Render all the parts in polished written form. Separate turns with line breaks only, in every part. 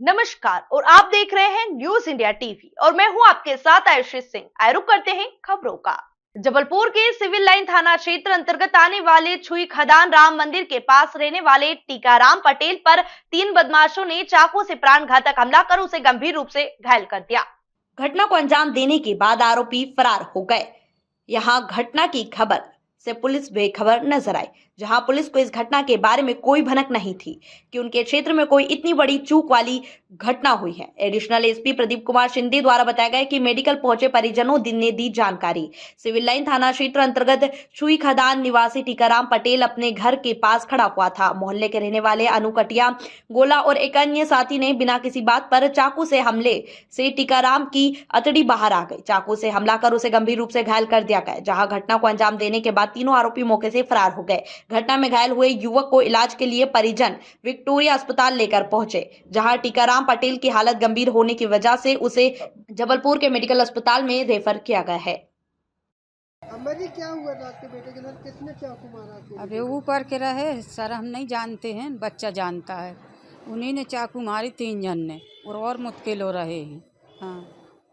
नमस्कार और आप देख रहे हैं न्यूज इंडिया टीवी और मैं हूं आपके साथ आयुषित सिंह। आरुख करते हैं खबरों का। जबलपुर के सिविल लाइन थाना क्षेत्र अंतर्गत आने वाले छुई खदान राम मंदिर के पास रहने वाले टीकाराम पटेल पर 3 बदमाशों ने चाकू से प्राणघातक हमला कर उसे गंभीर रूप से घायल कर दिया। घटना को अंजाम देने के बाद आरोपी फरार हो गए। यहाँ घटना की खबर से पुलिस बेखबर नजर आई, जहां पुलिस को इस घटना के बारे में कोई भनक नहीं थी कि उनके क्षेत्र में कोई इतनी बड़ी चूक वाली घटना हुई है। एडिशनल एसपी प्रदीप कुमार शिंदे द्वारा बताया गया कि मेडिकल पहुंचे परिजनों ने दी जानकारी। सिविल लाइन थाना क्षेत्र अंतर्गत छुई खदान निवासी टीकाराम पटेल अपने घर के पास खड़ा हुआ था। मोहल्ले के रहने वाले अनु कटिया, गोला और एक अन्य साथी ने बिना किसी बात पर चाकू से हमले से टीकाराम की अतड़ी बाहर आ गई। चाकू से हमला कर उसे गंभीर रूप से घायल कर दिया गया, जहां घटना को अंजाम देने के बाद तीनों आरोपी मौके से फरार हो गए। घटना में घायल हुए युवक को इलाज के लिए परिजन विक्टोरिया अस्पताल लेकर पहुंचे, जहां टीकाराम पटेल की हालत गंभीर होने की वजह से उसे जबलपुर के मेडिकल अस्पताल में रेफर किया गया है।
जी क्या हुआ था आपके बेटे के साथ? किसने चाकू मारा?
अबे ऊपर के रहे सर, हम नहीं जानते हैं, बच्चा जानता है। उन्हीं ने चाकू मारी 3 जन ने और मुश्किल हो रहे हैं। हाँ,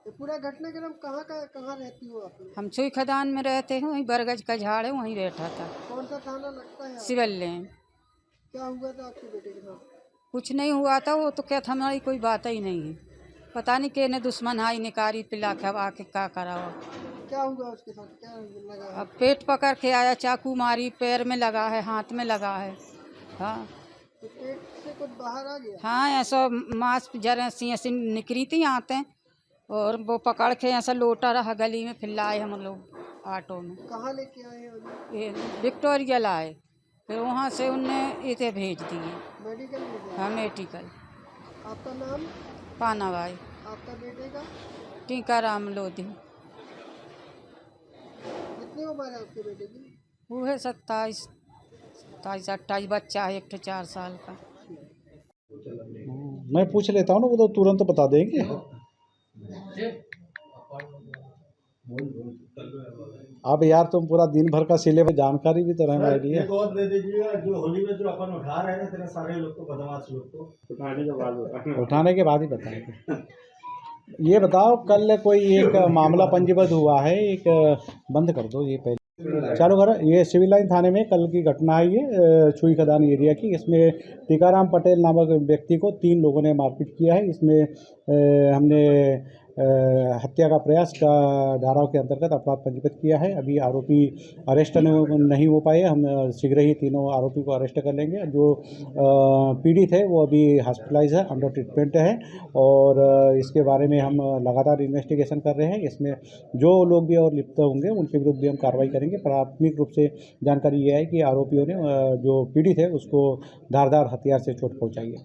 तो पूरा घटना के नाम कहाँ रहती हो आप?
हम छुई खदान में रहते हैं, वहीं बरगज का झाड़ है, वहीं बैठा था।
कौन सा थाना लगता है?
Civil line.
क्या हुआ था आपके बेटे के साथ?
कुछ नहीं हुआ था, वो तो क्या था, हमारी कोई बात ही नहीं है। पता नहीं के ने दुश्मन हाई निकारी पिला के आके क्या करा हुआ।
क्या हुआ उसके साथ? क्या लगा?
अब पेट पकड़ के आया, चाकू मारी, पैर में लगा है, हाथ में लगा है। हाँ,
तो पेट से कुछ बाहर आ गया?
हाँ, ऐसा मांस जरा सी ऐसी निकली थी आते, और वो पकड़ के ऐसा लोटा रहा गली में, फिर लाए हम लोग ऑटो में।
कहाँ लेके आए हैं?
ये विक्टोरिया लाए, फिर वहाँ से उनने इसे भेज दिए
मेडिकल में?
हाँ, मेडिकल।
आपका नाम?
पाना भाई।
आपका बेटे का?
टीकाराम लोधी।
कितनी उम्र है आपके बेटे की?
वो है 27, 28 बच्चा है, 1 4 साल का।
मैं पूछ लेता हूँ ना, वो तो तुरंत बता देंगे। अब यार तुम पूरा दिन भर का सिलेबस जानकारी भी तो रहना है।
दे दीजिएगा जो होली में जो अपन उठा रहे हैं तेरे सारे लोग को, बदमाश लोग को
उठाने के बाद ही बताएंगे। ये बताओ, कल कोई एक मामला पंजीबद्ध हुआ है, एक बंद कर दो ये पहले चालू करो। ये सिविल लाइन थाने में कल की घटना है, ये छुई खदान एरिया की। इसमें टीकाराम पटेल नामक व्यक्ति को 3 लोगों ने मारपीट किया है। इसमें हमने हत्या का प्रयास का धाराओं के अंतर्गत अपराध पंजीबद्ध किया है। अभी आरोपी अरेस्ट नहीं हो पाए, हम शीघ्र ही तीनों आरोपी को अरेस्ट कर लेंगे। जो पीड़ित है वो अभी हॉस्पिटलाइज है, अंडर ट्रीटमेंट है, और इसके बारे में हम लगातार इन्वेस्टिगेशन कर रहे हैं। इसमें जो लोग भी और लिप्त होंगे उनके विरुद्ध भी हम कार्रवाई करेंगे। प्राथमिक रूप से जानकारी ये है कि आरोपियों ने जो पीड़ित है उसको धारदार हथियार से चोट पहुँचाई है।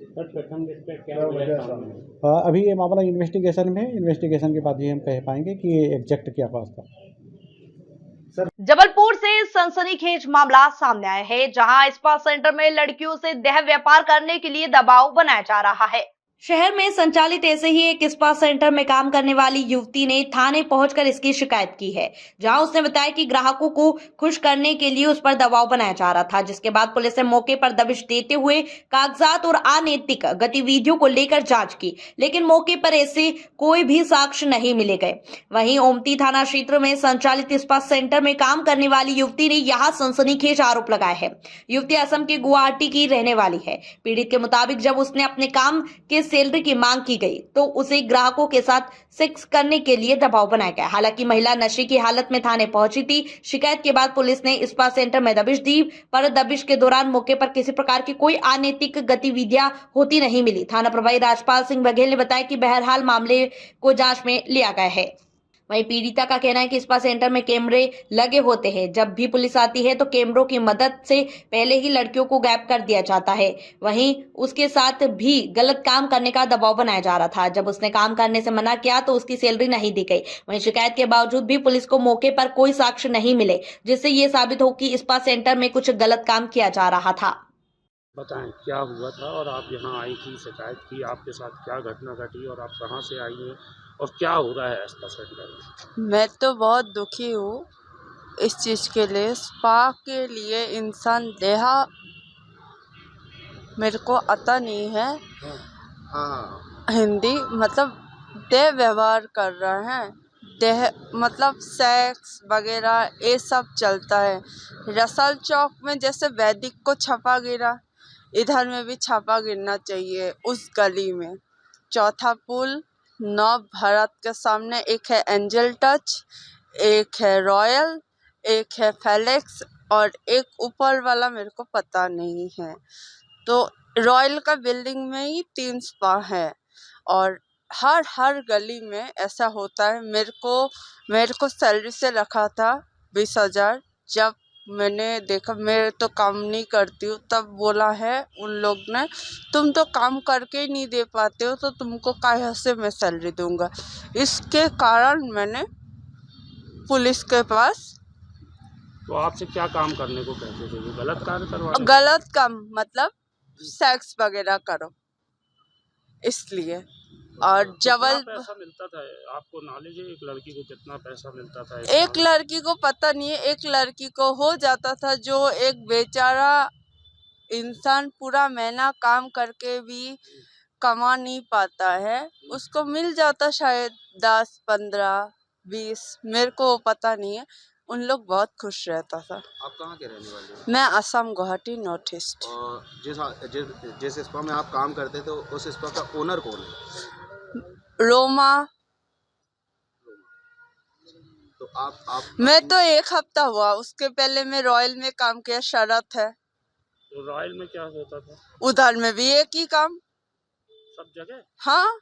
अभी ये मामला इन्वेस्टिगेशन में, इन्वेस्टिगेशन के बाद ही हम कह पाएंगे कि एग्जैक्ट क्या बात था।
जबलपुर से सनसनीखेज मामला सामने आया है, जहां स्पा सेंटर में लड़कियों से देह व्यापार करने के लिए दबाव बनाया जा रहा है। शहर में संचालित ऐसे ही एक स्पा सेंटर में काम करने वाली युवती ने थाने पहुंचकर इसकी शिकायत की है, जहां उसने बताया कि ग्राहकों को खुश करने के लिए उस पर दबाव बनाया जा रहा था, जिसके बाद पुलिस ने मौके पर दबिश देते हुए कागजात और अनैतिक गतिविधियों को लेकर जांच की, लेकिन मौके पर ऐसे कोई भी साक्ष्य नहीं मिले गए। वहीं ओमती थाना क्षेत्र में संचालित स्पा सेंटर में काम करने वाली युवती ने यहाँ सनसनीखेज आरोप लगाया है। युवती असम के गुवाहाटी की रहने वाली है। पीड़ित के मुताबिक जब उसने अपने काम के सैलरी की मांग की गई तो उसे ग्राहकों के साथ सेक्स करने के लिए दबाव बनाया गया। हालांकि महिला नशे की हालत में थाने पहुंची थी। शिकायत के बाद पुलिस ने स्पा सेंटर में दबिश दी, पर दबिश के दौरान मौके पर किसी प्रकार की कोई अनैतिक गतिविधियां होती नहीं मिली। थाना प्रभारी राजपाल सिंह बघेल ने बताया कि बहरहाल मामले को जांच में लिया गया है। वहीं पीड़िता का कहना है कि स्पा सेंटर में कैमरे लगे होते हैं, जब भी पुलिस आती है तो कैमरों की मदद से पहले ही लड़कियों को गायब कर दिया जाता है। वहीं उसके साथ भी गलत काम करने का दबाव बनाया जा रहा था। जब उसने काम करने से मना किया तो उसकी सैलरी नहीं दी गई। वहीं शिकायत के बावजूद भी पुलिस को मौके पर कोई साक्ष्य नहीं मिले, जिससे ये साबित हो कि स्पा सेंटर में कुछ गलत काम किया जा रहा था।
बताएं क्या हुआ था और आप यहाँ आई थी, शिकायत की, आपके साथ क्या घटना घटी और आप कहाँ से आई हैं और क्या हो रहा है स्पा सेंटर में?
मैं तो बहुत दुखी हूँ इस चीज़ के लिए। स्पा के लिए इंसान देहा मेरे को आता नहीं है।
हाँ,
हिंदी मतलब देह व्यवहार कर रहे हैं। देह मतलब सेक्स वगैरह ये सब चलता है। रसल चौक में जैसे वैदिक को छापा गिरा, इधर में भी छापा गिरना चाहिए उस गली में। चौथा पुल नव भारत के सामने एक है एंजल टच, एक है रॉयल, एक है फेलेक्स और एक ऊपर वाला मेरे को पता नहीं है। तो रॉयल का बिल्डिंग में ही 3 स्पा है और हर गली में ऐसा होता है। मेरे को सैलरी से रखा था 20,000। जब मैंने देखा मैं तो काम नहीं करती हूँ, तब बोला है उन लोग ने तुम तो काम करके ही नहीं दे पाते हो तो तुमको काहे से मैं सैलरी दूंगा। इसके कारण मैंने पुलिस के पास
तो आपसे क्या काम करने को कहते थे? वो गलत कार्य करवा रहे थे?
गलत काम मतलब सेक्स वगैरह करो इसलिए। और
कितना पैसा मिलता था? आपको नॉलेज है एक लड़की को कितना पैसा मिलता था?
एक लड़की को पता नहीं है, एक लड़की को हो जाता था जो एक बेचारा इंसान पूरा महीना काम करके भी कमा नहीं पाता है, उसको मिल जाता शायद 10, 15, 20, मेरे को पता नहीं है। उन लोग बहुत खुश रहता था।
आप कहाँ के रहने वाले हो?
मैं असम गुवाहाटी नॉर्थ ईस्ट।
और जिस स्पा में आप काम करते थे उस स्पा का ओनर कौन है?
रोमा।
तो आप
मैं तो 1 हफ्ता हुआ, उसके पहले मैं रॉयल में काम किया, शरत है।
तो रॉयल में क्या होता था?
उधर में भी एक ही काम,
सब जगह?
हाँ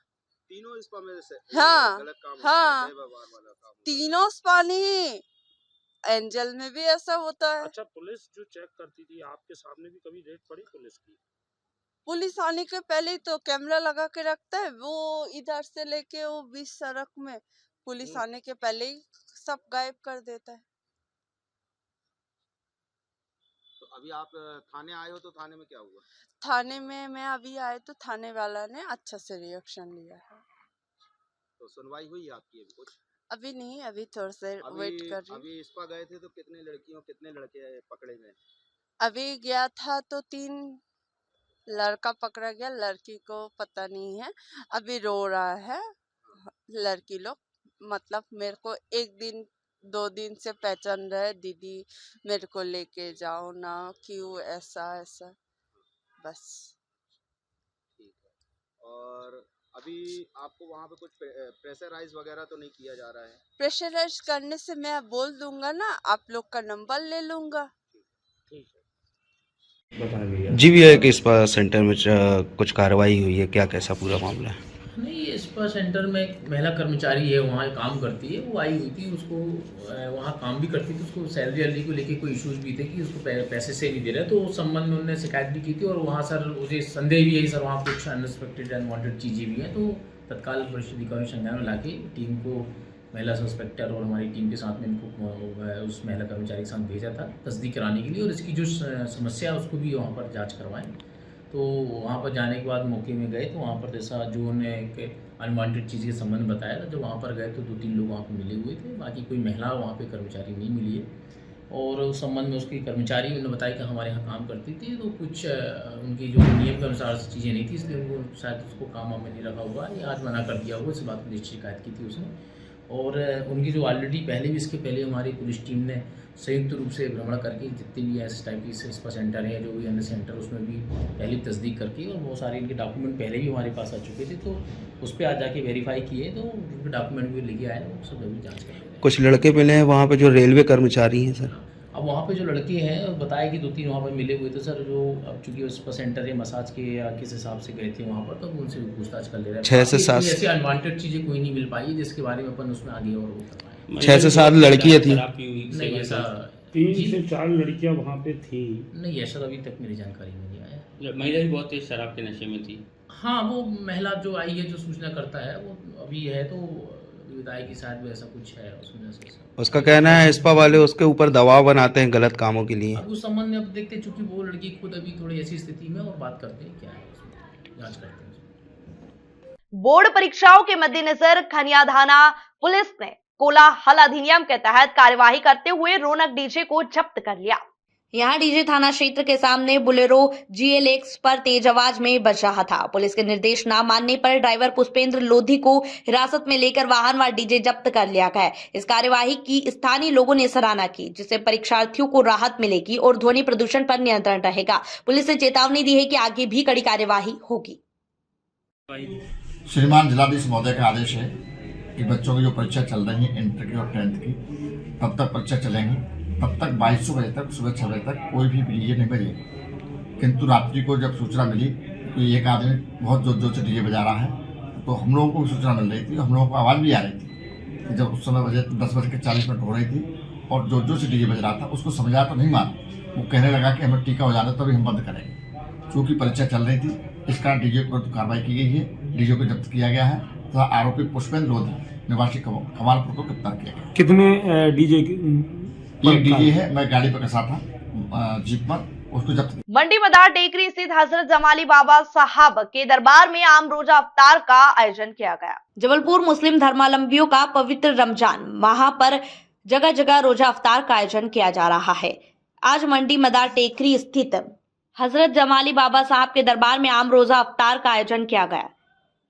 तीनों स्पा में से
हाँ
गलत काम
हाँ
होता है, व्यवहार वाला काम होता है।
तीनों स्पा नहीं, एंजल में भी ऐसा होता है।
अच्छा, पुलिस जो चेक करती थी आपके सामने भी कभी रेड पड़ी पुलिस की?
पुलिस आने के पहले ही तो कैमरा लगा के रखता है, वो इधर से लेके वो 20 सड़क में पुलिस आने के पहले ही सब गायब कर देता है।
तो अभी आप थाने आए हो तो थाने में क्या हुआ?
थाने में मैं अभी आए तो थाने वाला ने अच्छा से रिएक्शन लिया है।
तो सुनवाई हुई आपकी अभी कुछ?
अभी नहीं, अभी थोड़ा सा वेट कर रही हूँ।
अभी स्पा गए थे तो कितने लड़कियों कितने लड़के पकड़े गए?
अभी गया था तो 3 लड़का पकड़ा गया, लड़की को पता नहीं है, अभी रो रहा है लड़की लोग। मतलब मेरे को 1 दिन 2 दिन से पहचान रहे, दीदी मेरे को लेके जाओ ना, क्यों ऐसा ऐसा, बस।
ठीक है। और अभी आपको वहाँ पे कुछ प्रेशराइज वगैरह तो नहीं किया जा रहा है?
प्रेशराइज करने से मैं बोल दूंगा ना, आप लोग का नंबर ले लूंगा।
ठीक है।
जी भैया, एक स्पा सेंटर में कुछ कार्रवाई हुई है, क्या कैसा पूरा मामला है?
नहीं, ये स्पा सेंटर में एक महिला कर्मचारी है, वहाँ काम करती है, वो आई हुई थी, उसको वहाँ काम भी करती थी, उसको सैलरी को लेके कोई इश्यूज भी थे कि उसको पैसे से नहीं दे रहे, तो उस संबंध में उन्होंने शिकायत भी की थी। और वहाँ सर मुझे संदेह भी है सर वहाँ कुछ अनएक्सपेक्टेड अनवांटेड चीज़ें भी हैं, तो तत्काल वरिष्ठ अधिकारी संज्ञान में लाके टीम को, महिला इंस्पेक्टर और हमारी टीम के साथ में इनको उस महिला कर्मचारी के साथ भेजा था तस्दीक कराने के लिए, और इसकी जो समस्या है उसको भी वहाँ पर जांच करवाएं। तो वहाँ पर जाने के बाद मौके में गए तो वहाँ पर जैसा जो उन्होंने एक अनवांटेड चीज़ के संबंध में बताया था, जब वहाँ पर गए तो 2-3 लोग वहाँ पर मिले हुए थे, बाकी कोई महिला वहाँ पे कर्मचारी नहीं मिली है। और उस संबंध में उसकी कर्मचारी उन्होंने बताया कि हमारे यहाँ काम करती थी, तो कुछ उनकी जो नियम के अनुसार चीज़ें नहीं थी, इसलिए उनको शायद उसको काम में नहीं रखा हुआ या आज मना कर दिया हुआ, इस बात की शिकायत की थी उसने। और उनकी जो ऑलरेडी पहले भी, इसके पहले हमारी पुलिस टीम ने संयुक्त रूप से भ्रमण करके जितने भी ऐसे टाइप की स्पा सेंटर है, जो भी अन्य सेंटर, उसमें भी पहले तस्दीक करके, और बहुत सारे इनके डॉक्यूमेंट पहले भी हमारे पास आ चुके थे, तो उस पर आज जाके वेरीफाई किए, तो उनके डॉक्यूमेंट भी लेके आए, वो सब अभी जाँच कर रहे हैं।
कुछ लड़के मिले हैं वहाँ पे जो रेलवे कर्मचारी हैं सर?
अब वहाँ पे जो लड़के हैं बताया कि 2-3 वहाँ पे मिले हुए थे सर, जो अब चूँकि स्पा सेंटर है, मसाज के या किस हिसाब से गए थे वहाँ पर, तो उनसे भी पूछताछ कर ले रहे हैं।
6 से 7
ऐसी अनवांटेड चीज़ें कोई नहीं मिल पाई जिसके बारे में अपन उसमें आगे और वो कर पाए।
6 से 7 लड़कियाँ थी?
नहीं, ऐसा
3 से 4 लड़कियां वहाँ पे थी।
नहीं, ऐसा अभी तक मेरी जानकारी में नहीं आया।
महिला भी बहुत तेज शराब के नशे में थी।
हाँ, वो महिला जो आई है, जो सूचना करता है, वो अभी है, तो बताया कि शायद वैसा कुछ है उसमें।
उसका कहना है स्पा वाले उसके ऊपर दबाव बनाते हैं गलत कामों के लिए।
अब उस संबंध में अब देखते हैं, चूँकि वो लड़की खुद अभी थोड़ी ऐसी स्थिति में, और बात करते हैं क्या है उसमें, जाँच करते हैं।
बोर्ड परीक्षाओं के मद्देनजर खनिया थाना पुलिस ने कोलाहल अधिनियम के तहत कार्यवाही करते हुए रौनक डीजे को जब्त कर लिया। यहाँ डीजे थाना क्षेत्र के सामने बुलेरो GLX पर तेज आवाज में बज रहा था। पुलिस के निर्देश न मानने पर ड्राइवर पुष्पेंद्र लोधी को हिरासत में लेकर वाहन व डीजे जब्त कर लिया गया। इस कार्यवाही की स्थानीय लोगों ने सराहना की, जिससे परीक्षार्थियों को राहत मिलेगी और ध्वनि प्रदूषण पर नियंत्रण रहेगा। पुलिस ने चेतावनी दी है कि आगे भी कड़ी कार्यवाही होगी।
श्रीमान जिलाधीश महोदय का आदेश है कि बच्चों की जो परीक्षा चल रही है इंटर की और 10th की, तब तक परीक्षा चलेंगी, तब तक 2200 बजे तक सुबह 6 बजे तक कोई भी डीजे नहीं बजेगा। किंतु रात्रि को जब सूचना मिली तो एक आदमी बहुत जोर जोर से डीजे बजा रहा है, तो हम लोगों को भी सूचना मिल रही थी, हम लोगों को आवाज़ भी आ रही थी कि जब उस समय बजे 10:40 हो रही थी और जोर जोर से डीजे बज रहा था। उसको समझा तो नहीं माना, वो कहने लगा कि हमें टीका हो जाने तभी हम बंद करेंगे। चूँकि परीक्षा चल रही थी, इस कारण डीजे पर कार्रवाई की गई है, डीजे को जब्त किया गया है तथा आरोपी पुष्पेंद्र लोधी निवासी कमालपुर को गिरफ्तार किया गया।
कितने डीजे
एक डीजे है, मैं गाड़ी पर कसा था जीप पर, उसको जब्त।
मंडी मदार टेकरी स्थित हजरत जमाली बाबा साहब के दरबार में आम रोजा अफ्तार का आयोजन किया गया। जबलपुर मुस्लिम धर्मावलंबियों का पवित्र रमजान माह पर जगह जगह रोजा अफ्तार का आयोजन किया जा रहा है। आज मंडी मदार टेकरी स्थित हजरत जमाली बाबा साहब के दरबार में आम रोजा अफ्तार का आयोजन किया गया,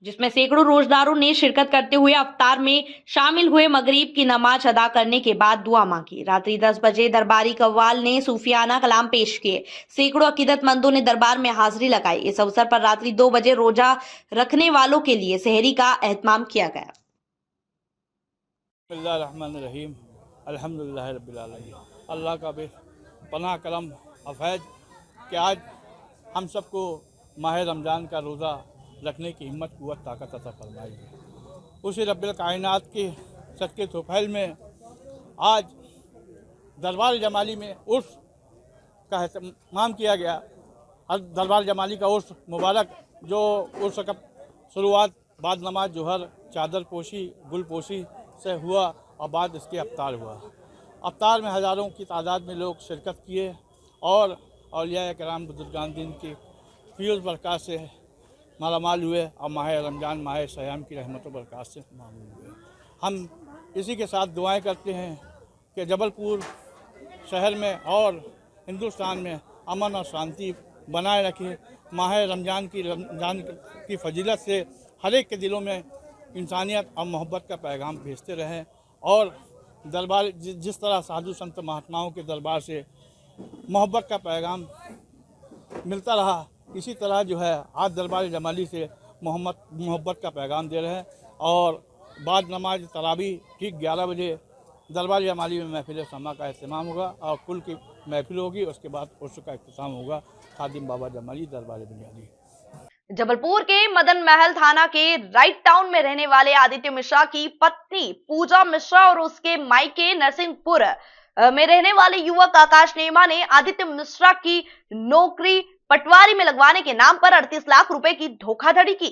जिसमें सैकड़ों रोजदारों ने शिरकत करते हुए अफ्तार में शामिल हुए। मगरिब की नमाज अदा करने के बाद दुआ मांगी। रात्रि 10 बजे दरबारी कव्वाल ने सूफियाना कलाम पेश किए। सैकड़ों अकीदतमंदों ने दरबार में हाजिरी लगाई। इस अवसर पर रात्रि 2 बजे रोजा रखने वालों के लिए सहरी का एहतमाम किया गया।
बिस्मिल्लाहिर्रहमानिर्रहीम, अल्हम्दुलिल्लाहि रब्बिल आलमीन। अल्लाह का पनाह करम अफैज कि आज हम सबको माह रमज़ान का रोज़ा रखने की हिम्मत कुव्वत ताकत अता फरमाई है। उसी रब्बिल कायनात के सदके तोफैल में आज दरबार जमाली में उर्स का एहतमाम किया गया। दरबार जमाली का उर्स मुबारक, जो उर्स का शुरुआत बाद नमाज जोहर चादर पोशी गुल पोशी से हुआ और बाद इसके अफ्तार हुआ। अफ्तार में हज़ारों की तादाद में लोग शिरकत किए और औलिया कराम बुजुर्गान दिन की फील बरक़ात से मालामाल हुए और माह रमज़ान माह सयाम की रहमत व बरक़ात से मामूल हुए। हम इसी के साथ दुआएं करते हैं कि जबलपुर शहर में और हिंदुस्तान में अमन और शांति बनाए रखे। माह रमज़ान की फजीलत से हर एक के दिलों में इंसानियत और मोहब्बत का पैगाम भेजते रहें और दरबार जिस तरह साधु संत महात्माओं के दरबार से मोहब्बत का पैगाम मिलता रहा, इसी तरह जो है आज दरबार जमाली से मोहब्बत का पैगाम दे रहे हैं। और बाद नमाज तरावी ठीक 11 बजे दरबार जमाली में महफिल समा का अहतमाम होगा और कुल की महफिल होगी। उसके बाद उर्स का अख्तिताम होगा। खादिम बाबा जमाली दरबार जमाली।
जबलपुर के मदन महल थाना के राइट टाउन में रहने वाले आदित्य मिश्रा की पत्नी पूजा मिश्रा और उसके मायके नरसिंहपुर में रहने वाले युवक आकाश नेमा ने आदित्य मिश्रा की नौकरी पटवारी में लगवाने के नाम पर 38 लाख रुपए की धोखाधड़ी की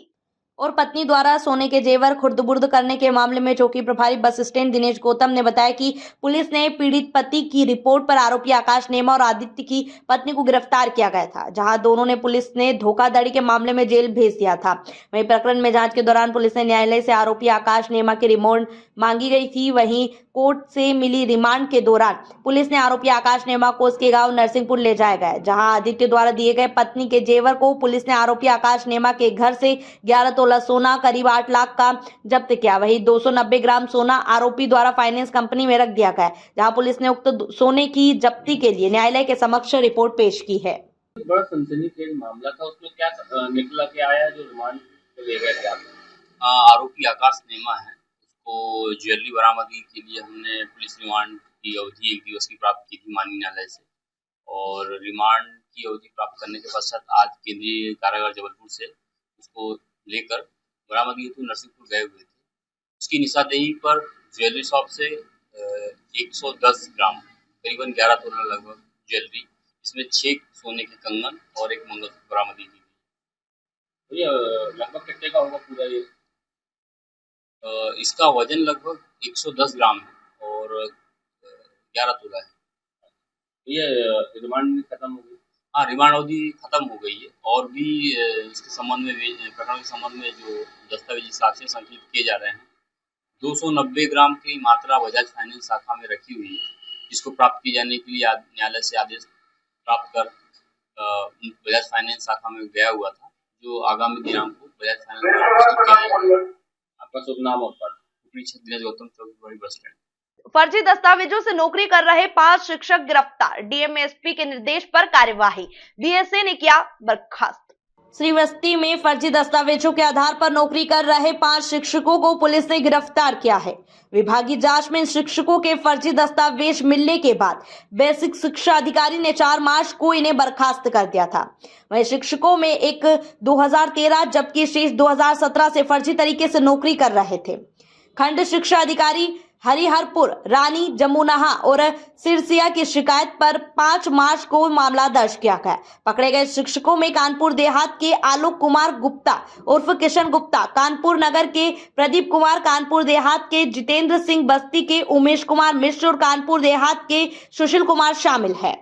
और पत्नी द्वारा सोने के जेवर खुर्द-बुर्द करने के मामले में चौकी प्रभारी बस स्टैंड दिनेश गौतम ने बताया कि पुलिस ने पीड़ित पति की रिपोर्ट पर आरोपी आकाश नेमा और आदित्य की पत्नी को गिरफ्तार किया गया था, जहां दोनों ने पुलिस ने धोखाधड़ी के मामले में जेल भेज दिया था। वहीं प्रकरण में जांच के दौरान पुलिस ने न्यायालय से आरोपी आकाश नेमा की रिमांड मांगी गई थी। वहीं कोर्ट से मिली रिमांड के दौरान पुलिस ने आरोपी आकाश नेमा को उसके गांव नरसिंहपुर ले जाया गया, जहां आदित्य द्वारा दिए गए पत्नी के जेवर को पुलिस ने आरोपी आकाश नेमा के घर से 11 तोला सोना करीब 8 लाख का जब्त किया। वहीं 290 ग्राम सोना आरोपी द्वारा फाइनेंस कंपनी में रख दिया गया, जहां पुलिस ने उक्त सोने की जब्ती के लिए न्यायालय के समक्ष रिपोर्ट पेश की है।
बड़ा सनसनीखेज मामला था, उसमें क्या निकला के आया जो रिमांड ले गए थे?
आरोपी आकाश नेमा है, उसको ज्वेलरी बरामदगी के लिए हमने पुलिस रिमांड की अवधि 1 दिवस की प्राप्त की थी माननीय न्यायालय से, और रिमांड की अवधि प्राप्त करने के पश्चात आज केंद्रीय कारागार जबलपुर से उसको लेकर बरामदगी हेतु नरसिंहपुर गए हुए थे। उसकी निशानदेही पर ज्वेलरी शॉप से 110 ग्राम करीबन 11 तोला लगभग ज्वेलरी, इसमें 6 सोने के कंगन और एक मंगलसूत्र बरामदगी की गई। ये लगभग कितने का होगा पूरा? ये इसका वजन लगभग 110 ग्राम है और 11 तोला है। ये रिमांड खत्म हो गई? हाँ, रिमांड अवधि खत्म हो गई है और भी इसके संबंध में प्रकरण के संबंध में जो दस्तावेजी साक्ष्य संकलित किए जा रहे हैं। 290 ग्राम की मात्रा बजाज फाइनेंस शाखा में रखी हुई है, जिसको प्राप्त किए जाने के लिए न्यायालय से आदेश प्राप्त कर बजाज फाइनेंस शाखा में गया हुआ था, जो आगामी दिनांक को बजाज फाइनेंस द्वारा प्रस्तुत किया जाएगा।
आपका शुभ नाम और पद?
दिनेश गौतम, चौकी बड़ी बस स्टैंड।
फर्जी दस्तावेजों से नौकरी कर रहे 5 शिक्षक गिरफ्तार, डीएम-एसपी के निर्देश पर कार्यवाही, बीएसए ने किया बर्खास्त। श्रीवस्ती में फर्जी दस्तावेजों के आधार पर नौकरी कर रहे 5 शिक्षकों को पुलिस ने गिरफ्तार किया है। विभागीय जांच में इन शिक्षकों के फर्जी दस्तावेज मिलने के बाद बेसिक शिक्षा अधिकारी ने 4 मार्च को इन्हें बर्खास्त कर दिया था। वहीं शिक्षकों में एक 2013 जबकि शेष 2017 से फर्जी तरीके से नौकरी कर रहे थे। खंड शिक्षा अधिकारी हरिहरपुर, रानी, जमुनाहा और सिरसिया की शिकायत पर 5 मार्च को मामला दर्ज किया गया। पकड़े गए शिक्षकों में कानपुर देहात के आलोक कुमार गुप्ता उर्फ किशन गुप्ता, कानपुर नगर के प्रदीप कुमार, कानपुर देहात के जितेंद्र सिंह, बस्ती के उमेश कुमार मिश्र और कानपुर देहात के सुशील कुमार शामिल है।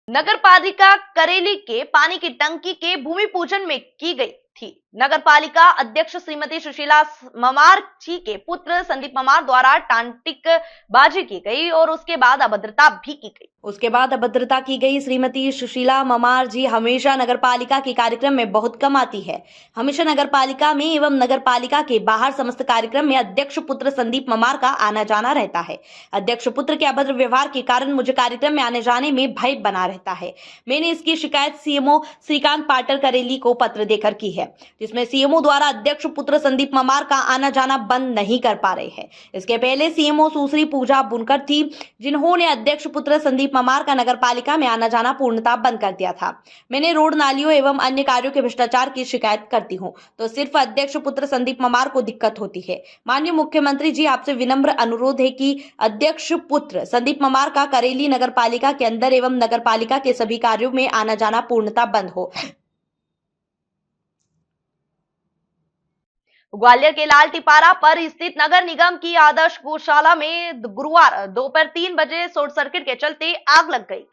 नगर पालिका करेली के पानी की टंकी के भूमि पूजन में की गई थी। नगर पालिका अध्यक्ष श्रीमती सुशीला ममार जी के पुत्र संदीप ममार द्वारा टांटिक बाजी की गई और उसके बाद अभद्रता भी की गई। श्रीमती सुशीला ममार जी हमेशा नगर पालिका के कार्यक्रम में बहुत कम आती है। हमेशा नगर पालिका में एवं नगर पालिका के बाहर समस्त कार्यक्रम में अध्यक्ष पुत्र संदीप ममार का आना जाना रहता है। अध्यक्ष पुत्र के अभद्र व्यवहार के कारण मुझे कार्यक्रम में आने जाने में भय बना रहता है। मैंने इसकी शिकायत सीएमओ श्रीकांत पाटर करेली को पत्र देकर की है, जिसमें सीएमओ द्वारा अध्यक्ष पुत्र संदीप ममार का आना जाना बंद नहीं कर पा रहे हैं। इसके पहले सीएमओ सुश्री पूजा बुनकर थी, जिन्होंने अध्यक्ष पुत्र संदीप ममार का नगर पालिका में आना जाना पूर्णतः बंद कर दिया था। मैंने रोड नालियों एवं अन्य कार्यों के भ्रष्टाचार की शिकायत करती हूँ तो सिर्फ अध्यक्ष पुत्र संदीप ममार को दिक्कत होती है। माननीय मुख्यमंत्री जी, आपसे विनम्र अनुरोध है कि अध्यक्ष पुत्र संदीप ममार का करेली नगर पालिका के अंदर एवं नगर पालिका के सभी कार्यों में आना जाना पूर्णतः बंद हो। ग्वालियर के लाल टिपारा पर स्थित नगर निगम की आदर्श गौशाला में गुरुवार दोपहर 3 बजे शॉर्ट सर्किट के चलते आग लग गई।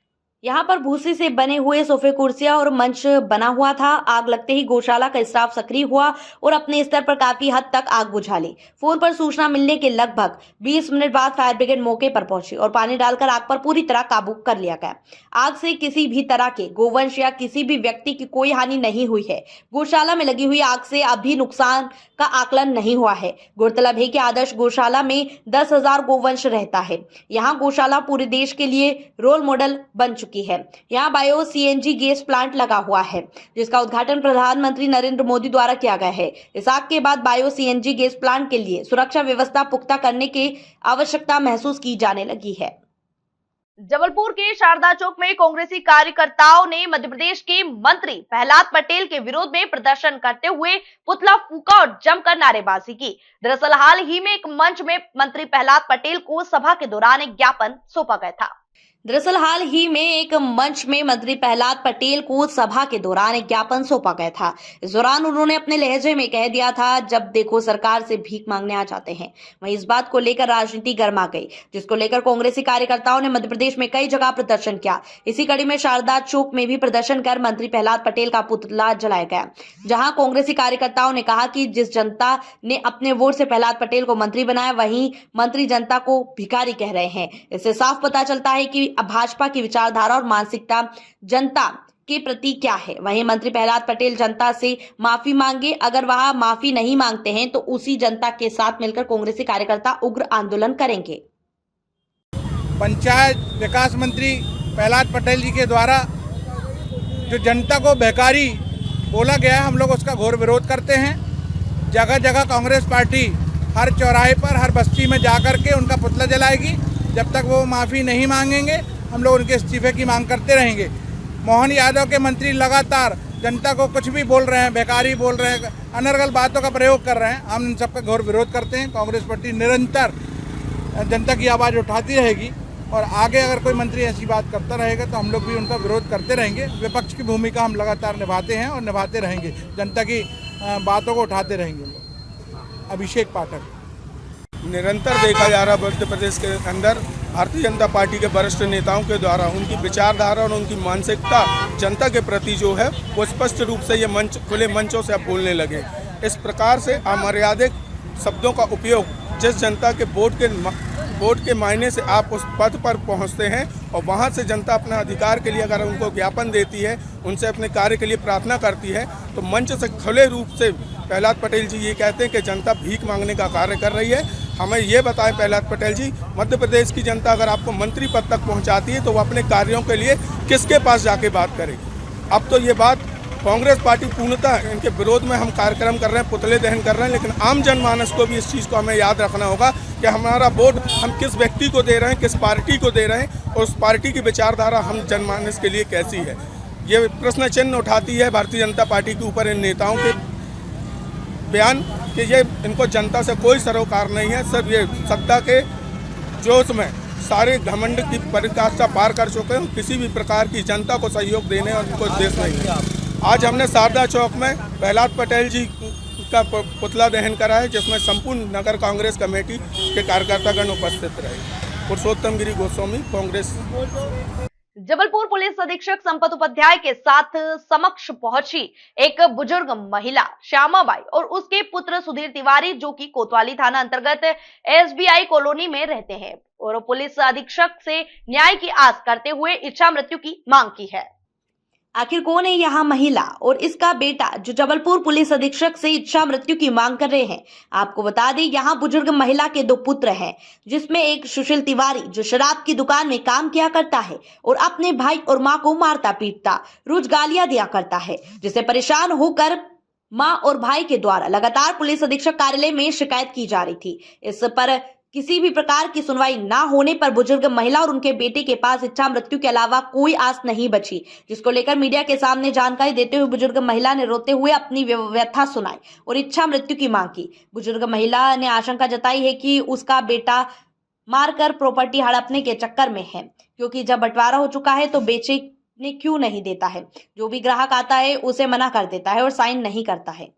यहाँ पर भूसी से बने हुए सोफे, कुर्सियां और मंच बना हुआ था। आग लगते ही गौशाला का स्टाफ सक्रिय हुआ और अपने स्तर पर काफी हद तक आग बुझा ली। फोन पर सूचना मिलने के लगभग 20 मिनट बाद फायर ब्रिगेड मौके पर पहुंची और पानी डालकर आग पर पूरी तरह काबू कर लिया गया। आग से किसी भी तरह के गोवंश या किसी भी व्यक्ति की कोई हानि नहीं हुई है। गौशाला में लगी हुई आग से अभी नुकसान का आकलन नहीं हुआ है। गौरतलब है कि आदर्श गौशाला में 10,000 गोवंश रहता है। यहाँ गौशाला पूरे देश के लिए रोल मॉडल बन चुकी है। यहाँ बायो सीएनजी गैस प्लांट लगा हुआ है, जिसका उद्घाटन प्रधानमंत्री नरेंद्र मोदी द्वारा किया गया है। इस आग के बाद बायो सीएनजी गैस प्लांट के लिए सुरक्षा व्यवस्था पुख्ता करने की आवश्यकता महसूस की जाने लगी है। जबलपुर के शारदा चौक में कांग्रेसी कार्यकर्ताओं ने मध्य प्रदेश के मंत्री प्रहलाद पटेल के विरोध में प्रदर्शन करते हुए पुतला फूंका और जमकर नारेबाजी की। दरअसल हाल ही में एक मंच में मंत्री प्रहलाद पटेल को सभा के दौरान एक ज्ञापन सौंपा गया था। इस दौरान उन्होंने अपने लहजे में कह दिया था, जब देखो सरकार से भीख मांगने आ जाते हैं। वहीं इस बात को लेकर राजनीति गर्मा गई, जिसको लेकर कांग्रेसी कार्यकर्ताओं ने मध्य प्रदेश में कई जगह प्रदर्शन किया। इसी कड़ी में शारदा चौक में भी प्रदर्शन कर मंत्री प्रहलाद पटेल का पुतला जलाया गया, जहां कांग्रेसी कार्यकर्ताओं ने कहा कि जिस जनता ने अपने वोट से प्रहलाद पटेल को मंत्री बनाया, वहीं मंत्री जनता को भिखारी कह रहे हैं। इससे साफ पता चलता है कि भाजपा की विचारधारा और मानसिकता जनता के प्रति क्या है। वहीं मंत्री प्रहलाद पटेल जनता से माफी मांगे, अगर वह माफी नहीं मांगते हैं तो उसी जनता के साथ मिलकर कांग्रेसी कार्यकर्ता उग्र आंदोलन करेंगे।
पंचायत विकास मंत्री प्रहलाद पटेल जी के द्वारा जो जनता को भिखारी बोला गया है, हम लोग उसका घोर विरोध करते हैं। जगह जगह कांग्रेस पार्टी हर चौराहे पर, हर बस्ती में जाकर के उनका पुतला जलाएगी। जब तक वो माफ़ी नहीं मांगेंगे, हम लोग उनके इस्तीफे की मांग करते रहेंगे। मोहन यादव के मंत्री लगातार जनता को कुछ भी बोल रहे हैं, बेकारी बोल रहे हैं, अनर्गल बातों का प्रयोग कर रहे हैं। हम इन सबका घोर विरोध करते हैं। कांग्रेस पार्टी निरंतर जनता की आवाज़ उठाती रहेगी और आगे अगर कोई मंत्री ऐसी बात करता रहेगा तो हम लोग भी उनका विरोध करते रहेंगे। विपक्ष की भूमिका हम लगातार निभाते हैं और निभाते रहेंगे। जनता की बातों को उठाते रहेंगे। अभिषेक पाठक।
निरंतर देखा जा रहा मध्य प्रदेश के अंदर भारतीय जनता पार्टी के वरिष्ठ नेताओं के द्वारा उनकी विचारधारा और उनकी मानसिकता जनता के प्रति जो है वो स्पष्ट रूप से ये मंच, खुले मंचों से अब बोलने लगे। इस प्रकार से अमर्यादित शब्दों का उपयोग जिस जनता के वोट के मायने से आप उस पद पर पहुंचते हैं और वहां से जनता अपना अधिकार के लिए अगर उनको ज्ञापन देती है, उनसे अपने कार्य के लिए प्रार्थना करती है, तो मंच से खुले रूप से प्रहलाद पटेल जी ये कहते हैं कि जनता भीख मांगने का कार्य कर रही है। हमें ये बताएं प्रहलाद पटेल जी, मध्य प्रदेश की जनता अगर आपको मंत्री पद तक पहुंचाती है तो वो अपने कार्यों के लिए किसके पास जाके बात करेगी? अब तो ये बात कांग्रेस पार्टी पूर्णतः इनके विरोध में हम कार्यक्रम कर रहे हैं, पुतले दहन कर रहे हैं, लेकिन आम जनमानस को भी इस चीज़ को हमें याद रखना होगा कि हमारा वोट हम किस व्यक्ति को दे रहे हैं, किस पार्टी को दे रहे हैं और उस पार्टी की विचारधारा हम जनमानस के लिए कैसी है। ये प्रश्न चिन्ह उठाती है भारतीय जनता पार्टी के ऊपर इन नेताओं के बयान कि ये इनको जनता से कोई सरोकार नहीं है, सिर्फ ये सत्ता के जोश में सारे घमंड की परिकाष्ठा पार कर चुके हैं, किसी भी प्रकार की जनता को सहयोग देने और उनको देश नहीं है। आज हमने शारदा चौक में प्रहलाद पटेल जी का पुतला दहन करा है, जिसमें संपूर्ण नगर कांग्रेस कमेटी के कार्यकर्तागण उपस्थित रहे। पुरुषोत्तम गिरी गोस्वामी, कांग्रेस।
जबलपुर पुलिस अधीक्षक संपत उपाध्याय के साथ समक्ष पहुंची एक बुजुर्ग महिला श्यामाबाई और उसके पुत्र सुधीर तिवारी, जो कि कोतवाली थाना अंतर्गत SBI कॉलोनी में रहते हैं, और पुलिस अधीक्षक से न्याय की आस करते हुए इच्छा मृत्यु की मांग की है। आखिर कौन है यहाँ महिला और इसका बेटा जो जबलपुर पुलिस अधीक्षक से इच्छा मृत्यु की मांग कर रहे हैं? आपको बता दें, यहाँ बुजुर्ग महिला के 2 पुत्र हैं, जिसमें एक सुशील तिवारी जो शराब की दुकान में काम किया करता है और अपने भाई और माँ को मारता पीटता, रोज गालियां दिया करता है, जिससे परेशान होकर माँ और भाई के द्वारा लगातार पुलिस अधीक्षक कार्यालय में शिकायत की जा रही थी। इस पर किसी भी प्रकार की सुनवाई ना होने पर बुजुर्ग महिला और उनके बेटे के पास इच्छा मृत्यु के अलावा कोई आस नहीं बची, जिसको लेकर मीडिया के सामने जानकारी देते हुए बुजुर्ग महिला ने रोते हुए अपनी व्यथा सुनाई और इच्छा मृत्यु की मांग की। बुजुर्ग महिला ने आशंका जताई है कि उसका बेटा मारकर प्रॉपर्टी हड़पने के चक्कर में है, क्योंकि जब बंटवारा हो चुका है तो बेचने क्यों नहीं देता है। जो भी ग्राहक आता है उसे मना कर देता है और साइन नहीं करता है।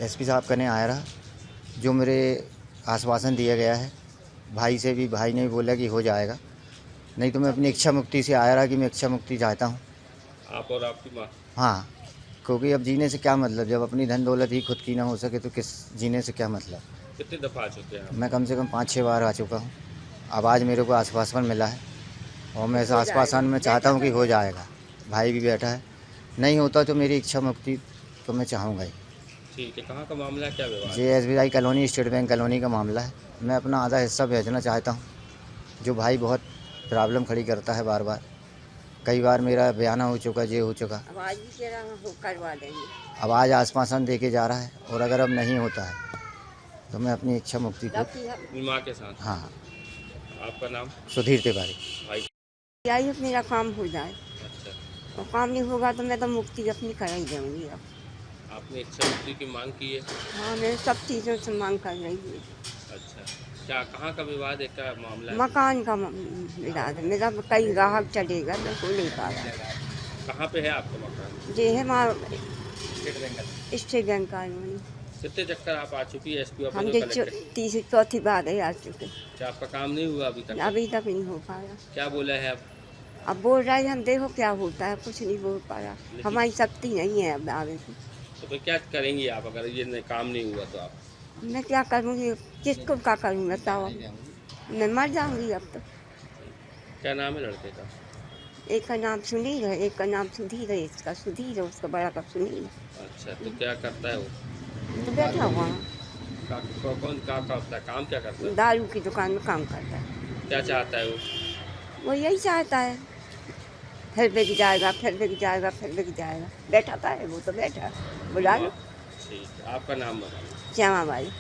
SP साहब करने आया रहा, जो मेरे आश्वासन दिया गया है, भाई से भी, भाई ने भी बोला कि हो जाएगा, नहीं तो मैं अपनी इच्छा मुक्ति से आया रहा कि मैं इच्छा मुक्ति चाहता हूँ।
आप और आपकी माँ? हाँ,
क्योंकि अब जीने से क्या मतलब, जब अपनी धन दौलत ही खुद की ना हो सके तो किस जीने से क्या मतलब।
कितनी दफ़ा आ चुके हैं?
मैं कम से कम 5-6 बार आ चुका हूँ। अब आज मेरे को आश्वासन मिला है और मैं इस आश्वासन में चाहता हूँ कि हो जाएगा। भाई भी बैठा है, नहीं होता तो मेरी इच्छा मुक्ति तो मैं चाहूँगा ही।
ठीक है, कहाँ का मामला है, क्या विवाद?
ये SBI colony, state bank colony का मामला है। मैं अपना आधा हिस्सा भेजना चाहता हूँ। जो भाई बहुत प्रॉब्लम खड़ी करता है बार बार, कई बार मेरा बयाना हो चुका, ये हो चुका,
करवा देंगे।
अब आज आश्वासन दे के जा रहा है और अगर अब नहीं होता है तो मैं अपनी इच्छा मुक्ति को
माँ के साथ।
हाँ।
आपका नाम?
सुधीर तिवारी।
भाई
यही मेरा काम हो जाए।
अच्छा,
और काम नहीं होगा तो मैं तो मुक्ति अपनी कर ही दूँगी। अब
आपने इच्छा मुक्ति की मांग की है?
हाँ, मैं सब चीज़ों से मांग कर रही हूँ।
अच्छा, क्या कहाँ का विवाद है, क्या मामला है?
मकान का विवाद है मेरा, कई ग्राहक चलेगा तो को नहीं पा रहा।
कहाँ पे है आपका मकान?
ये है वहाँ स्टेट बैंक कॉलोनी।
कितने चक्कर आप आ चुकी है SP
हम
ऑफिस?
3-4 बार है आ चुके।
क्या आपका काम नहीं हुआ अभी तक?
अभी तक नहीं हो पाया।
क्या बोला है
अब बोल रहा है हम देखो क्या होता है, कुछ नहीं बोल पा रहा, हमारी शक्ति नहीं है अब आगे से।
तो क्या करेंगी आप अगर ये काम नहीं हुआ तो? आप
मैं क्या करूँगी, किसको क्या करूँ बताओ, मैं मर जाऊँगी अब तो।
क्या नाम है लड़के का? एक
का नाम सुनील है, एक का नाम सुधीर है, इसका सुधीर है, उसका बड़ा का सुनील।
अच्छा, तो क्या करता है वो?
तो बैठा हुआ
कौन क्या करता है, काम क्या करता है?
दारू की दुकान में काम करता है।
क्या चाहता है
वो यही चाहता है, फिर बिक जाएगा, फिर बिक जाएगा, फिर बिक जाएगा, बैठा था है वो तो बैठा, बुला लो।
ठीक है, आपका नाम बताइए।
श्यामाबाई।